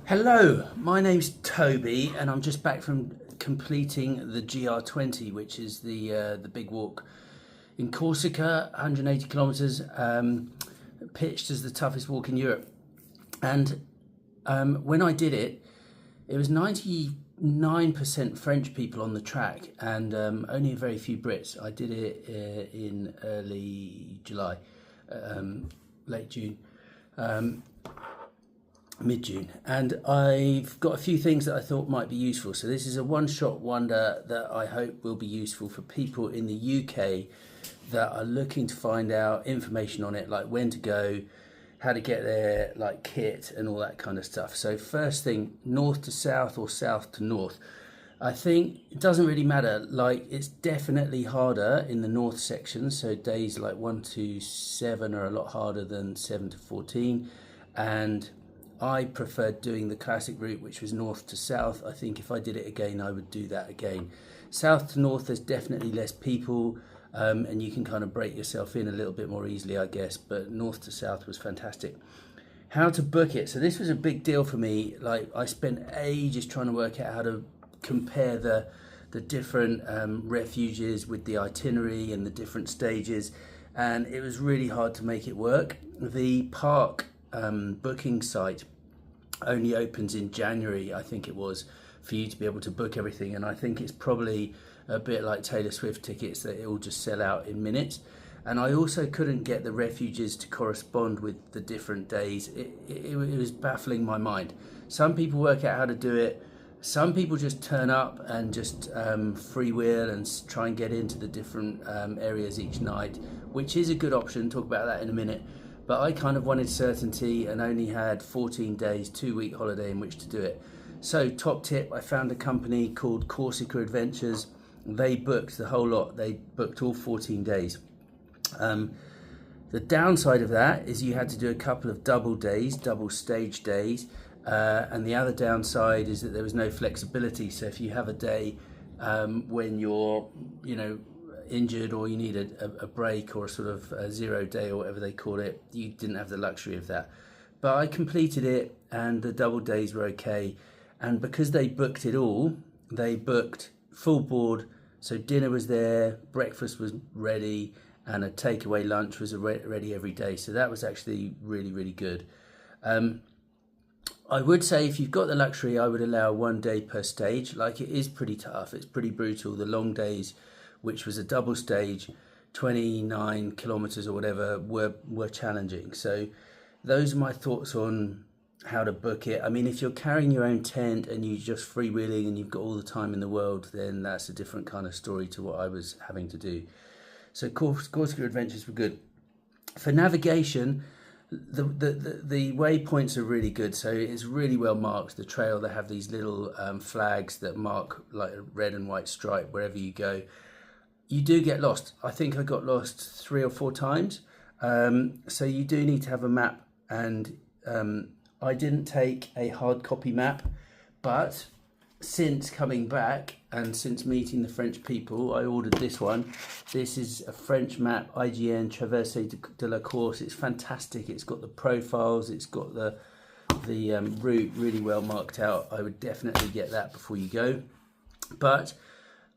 Hello, my name's Toby, and I'm just back from completing the GR20, which is the big walk in Corsica, 180 kilometres, pitched as the toughest walk in Europe. And when I did it, it was 99% French people on the track, and only a very few Brits. I did it in early July, late June. Mid-June, and I've got a few things that I thought might be useful. So this is a one-shot wonder that I hope will be useful for people in the UK that are looking to find out information on it, like when to go, how to get there, like kit and all that kind of stuff. So first thing, north to south or south to north. I think it doesn't really matter. Like, it's definitely harder in the north section, so days like 1 to 7 are a lot harder than 7 to 14, and I preferred doing the classic route, which was north to south. I think if I did it again, I would do that again. South to north, there's definitely less people, and you can kind of break yourself in a little bit more easily, I guess. But north to south was fantastic. How to book it. So this was a big deal for me. Like, I spent ages trying to work out how to compare the different refuges with the itinerary and the different stages, and it was really hard to make it work. The park booking site only opens in January, I think it was, for you to be able to book everything, and I think it's probably a bit like Taylor Swift tickets, that it will just sell out in minutes. And I also couldn't get the refuges to correspond with the different days. It was baffling my mind. Some people work out how to do it. Some people just turn up and just freewheel and try and get into the different areas each night, which is a good option. Talk about that in a minute. But I kind of wanted certainty and only had 14 days, 2-week holiday in which to do it. So top tip, I found a company called Corsica Adventures. They booked the whole lot. They booked all 14 days. The downside of that is you had to do a couple of double days, double stage days. And the other downside is that there was no flexibility. So if you have a day when you're, injured, or you need a break, or a sort of a 0 day or whatever they call it, you didn't have the luxury of that. But I completed it, and the double days were okay. And because they booked it all, they booked full board. So dinner was there, breakfast was ready, and a takeaway lunch was ready every day. So that was actually really, really good. I would say if you've got the luxury, I would allow 1 day per stage. Like, it is pretty tough. It's pretty brutal. The long days, which was a double stage, 29 kilometers or whatever, were challenging. So those are my thoughts on how to book it. I mean, if you're carrying your own tent and you're just freewheeling and you've got all the time in the world, then that's a different kind of story to what I was having to do. So Corsica Adventures were good. For navigation, the waypoints are really good. So it's really well marked. The trail, they have these little flags that mark like a red and white stripe wherever you go. You do get lost. I think I got lost 3 or 4 times. So you do need to have a map, and I didn't take a hard copy map, but since coming back and since meeting the French people, I ordered this one. This is a French map, IGN Traversée de la Corse. It's fantastic. It's got the profiles. It's got the route really well marked out. I would definitely get that before you go. But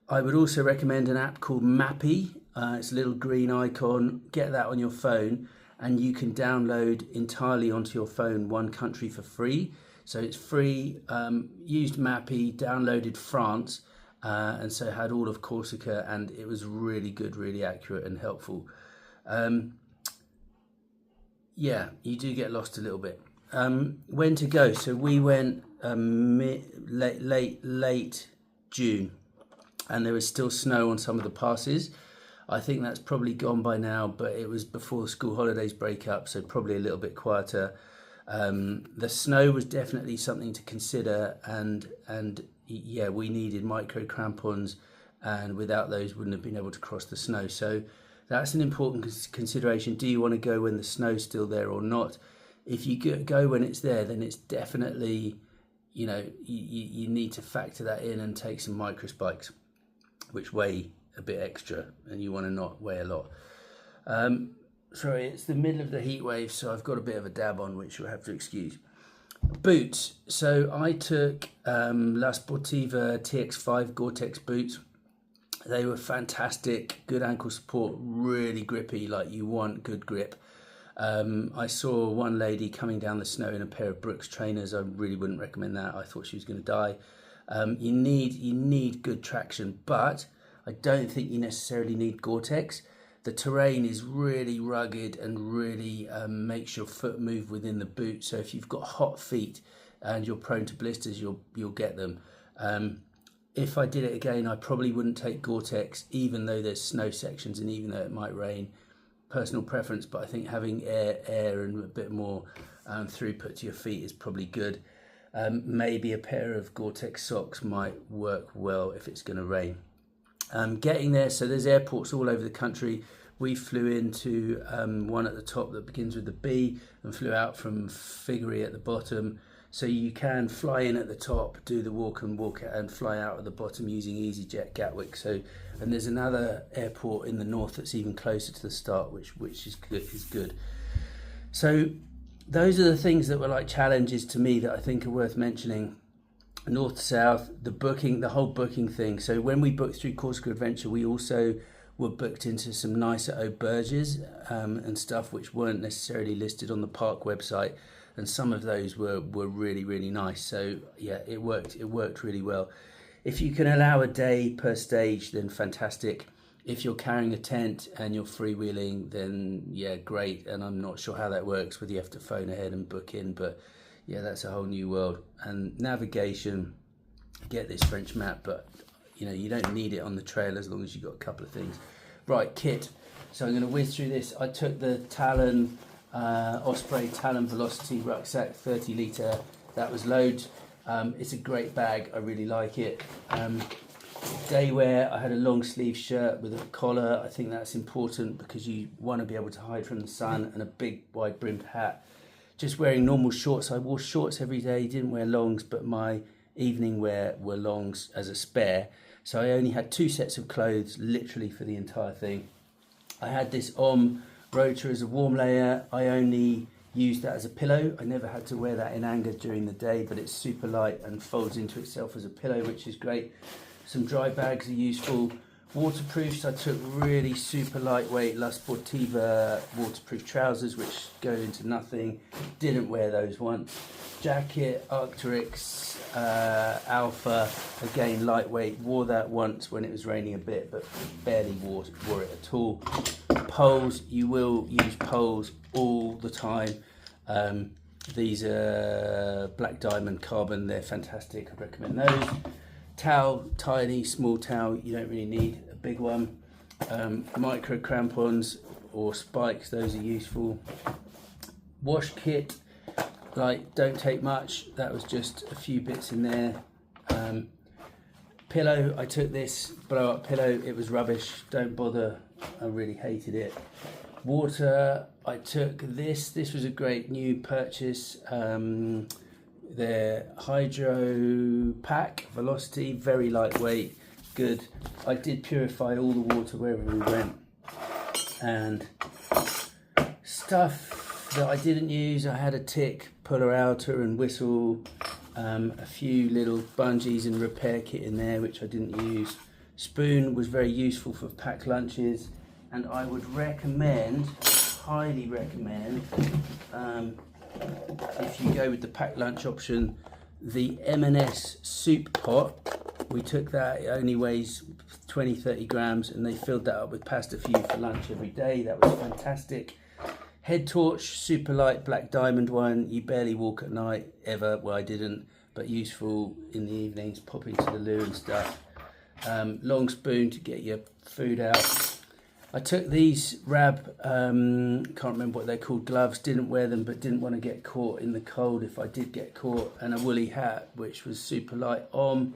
I would also recommend an app called Mappy. It's a little green icon. Get that on your phone, and you can download entirely onto your phone one country for free. So it's free. Used Mappy, downloaded France, and so had all of Corsica, and it was really good, really accurate and helpful. Yeah, you do get lost a little bit. When to go? So we went late June, and there was still snow on some of the passes. I think that's probably gone by now, but it was before the school holidays break up, so probably a little bit quieter. The snow was definitely something to consider, and yeah, we needed micro crampons, and without those wouldn't have been able to cross the snow. So that's an important consideration. Do you want to go when the snow's still there or not? If you go when it's there, then it's definitely, you need to factor that in and take some micro spikes, which weigh a bit extra, and you want to not weigh a lot. Sorry, it's the middle of the heat wave, so I've got a bit of a dab on, which you'll have to excuse. Boots. So I took La Sportiva TX5 Gore-Tex boots. They were fantastic, good ankle support, really grippy, like you want good grip. I saw one lady coming down the snow in a pair of Brooks trainers. I really wouldn't recommend that. I thought she was going to die. You need good traction, but I don't think you necessarily need Gore-Tex. The terrain is really rugged and really makes your foot move within the boot. So if you've got hot feet and you're prone to blisters, you'll get them. If I did it again, I probably wouldn't take Gore-Tex, even though there's snow sections and even though it might rain. Personal preference, but I think having air and a bit more throughput to your feet is probably good. Maybe a pair of Gore-Tex socks might work well if it's going to rain. Getting there, so there's airports all over the country. We flew into one at the top that begins with the B and flew out from Figgery at the bottom. So you can fly in at the top, do the walk out, and fly out at the bottom using EasyJet Gatwick. And there's another airport in the north that's even closer to the start, which is good. So those are the things that were like challenges to me that I think are worth mentioning. North to south, the whole booking thing. So when we booked through Corsica Adventure, we also were booked into some nicer auberges and stuff which weren't necessarily listed on the park website, and some of those were really, really nice. So yeah, it worked really well. If you can allow a day per stage, then fantastic. If you're carrying a tent and you're freewheeling, then yeah, great. And I'm not sure how that works, whether you have to phone ahead and book in, but yeah, that's a whole new world. And navigation, get this French map, but you don't need it on the trail as long as you've got a couple of things. Right, kit. So I'm going to whiz through this. I took the Talon, Osprey Talon Velocity rucksack, 30 litre. That was loads. It's a great bag. I really like it. Day wear, I had a long sleeve shirt with a collar. I think that's important because you want to be able to hide from the sun, and a big wide brimmed hat. Just wearing normal shorts. I wore shorts every day, didn't wear longs, but my evening wear were longs as a spare. So I only had 2 sets of clothes literally for the entire thing. I had this rotor as a warm layer. I only used that as a pillow. I never had to wear that in anger during the day, but it's super light and folds into itself as a pillow, which is great. Some dry bags are useful. Waterproofs, I took really super lightweight La Sportiva waterproof trousers, which go into nothing. Didn't wear those once. Jacket, Arc'teryx Alpha, again lightweight. Wore that once when it was raining a bit, but barely wore it at all. Poles, you will use poles all the time. These are Black Diamond Carbon, they're fantastic, I'd recommend those. Towel, tiny, small towel, you don't really need a big one. Micro crampons or spikes, those are useful. Wash kit, don't take much, that was just a few bits in there. Pillow, I took this blow up pillow, it was rubbish, don't bother, I really hated it. Water, I took this was a great new purchase. Their Hydro Pack Velocity, very lightweight, good. I did purify all the water wherever we went. And stuff that I didn't use, I had a tick, puller outer and whistle, a few little bungees and repair kit in there which I didn't use. Spoon was very useful for packed lunches, and I would recommend, highly recommend, if you go with the packed lunch option, the M&S soup pot. We took that, it only weighs 20-30 grams, and they filled that up with pasta for you for lunch every day. That was fantastic. Head torch, super light Black Diamond one. You barely walk at night ever. Well, I didn't, but useful in the evenings, pop into the loo and stuff. Long spoon to get your food out. I took these Rab, can't remember what they're called, gloves, didn't wear them, but didn't want to get caught in the cold if I did get caught, and a woolly hat, which was super light on.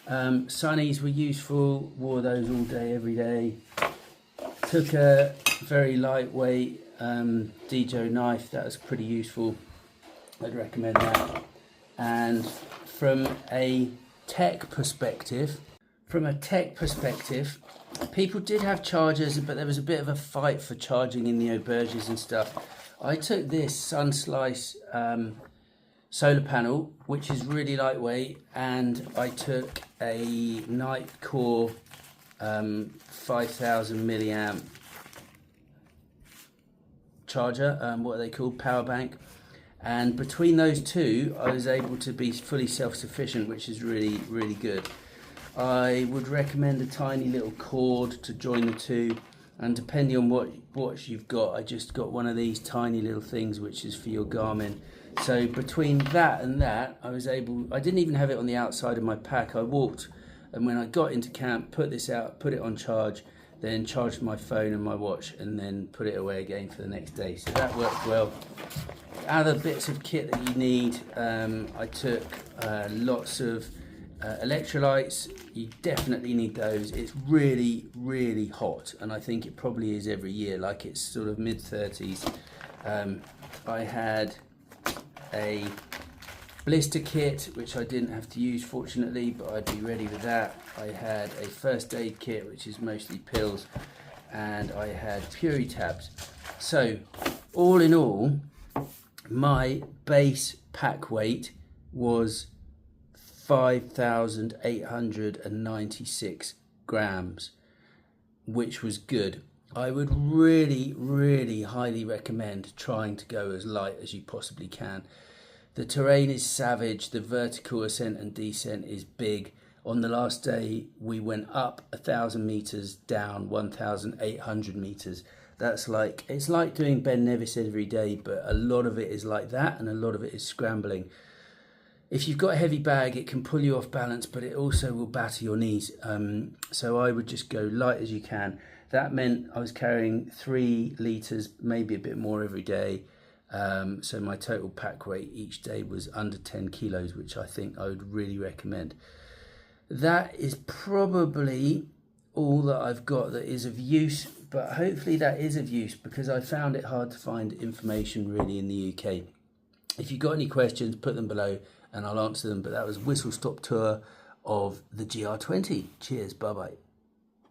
Sunnies were useful, wore those all day, every day. Took a very lightweight Dijo knife, that was pretty useful, I'd recommend that. And from a tech perspective, people did have chargers, but there was a bit of a fight for charging in the auberges and stuff. I took this Sunslice solar panel, which is really lightweight, and I took a Nightcore 5000 milliamp charger, what are they called, power bank, and between those two I was able to be fully self-sufficient, which is really good. I would recommend a tiny little cord to join the two, and depending on what watch you've got, I just got one of these tiny little things which is for your Garmin. So between that and that, I didn't even have it on the outside of my pack. I walked, and when I got into camp, put this out, put it on charge, then charged my phone and my watch, and then put it away again for the next day. So that worked well. Other bits of kit that you need, I took lots of electrolytes. You definitely need those. It's really hot, and I think it probably is every year, like it's sort of mid-30s. I had a blister kit, which I didn't have to use fortunately, but I'd be ready with that. I had a first aid kit, which is mostly pills, and I had Puri tabs. So all in all, my base pack weight was 5,896 grams, which was good. I would really highly recommend trying to go as light as you possibly can. The terrain is savage, the vertical ascent and descent is big. On the last day we went up 1,000 meters, down 1,800 meters. It's like doing Ben Nevis every day, but a lot of it is like that and a lot of it is scrambling. If you've got a heavy bag, it can pull you off balance, but it also will batter your knees. So I would just go light as you can. That meant I was carrying 3 litres, maybe a bit more every day. So my total pack weight each day was under 10 kilos, which I think I would really recommend. That is probably all that I've got that is of use, but hopefully that is of use, because I found it hard to find information really in the UK. If you've got any questions, put them below and I'll answer them. But that was whistle stop tour of the GR20. Cheers, bye bye.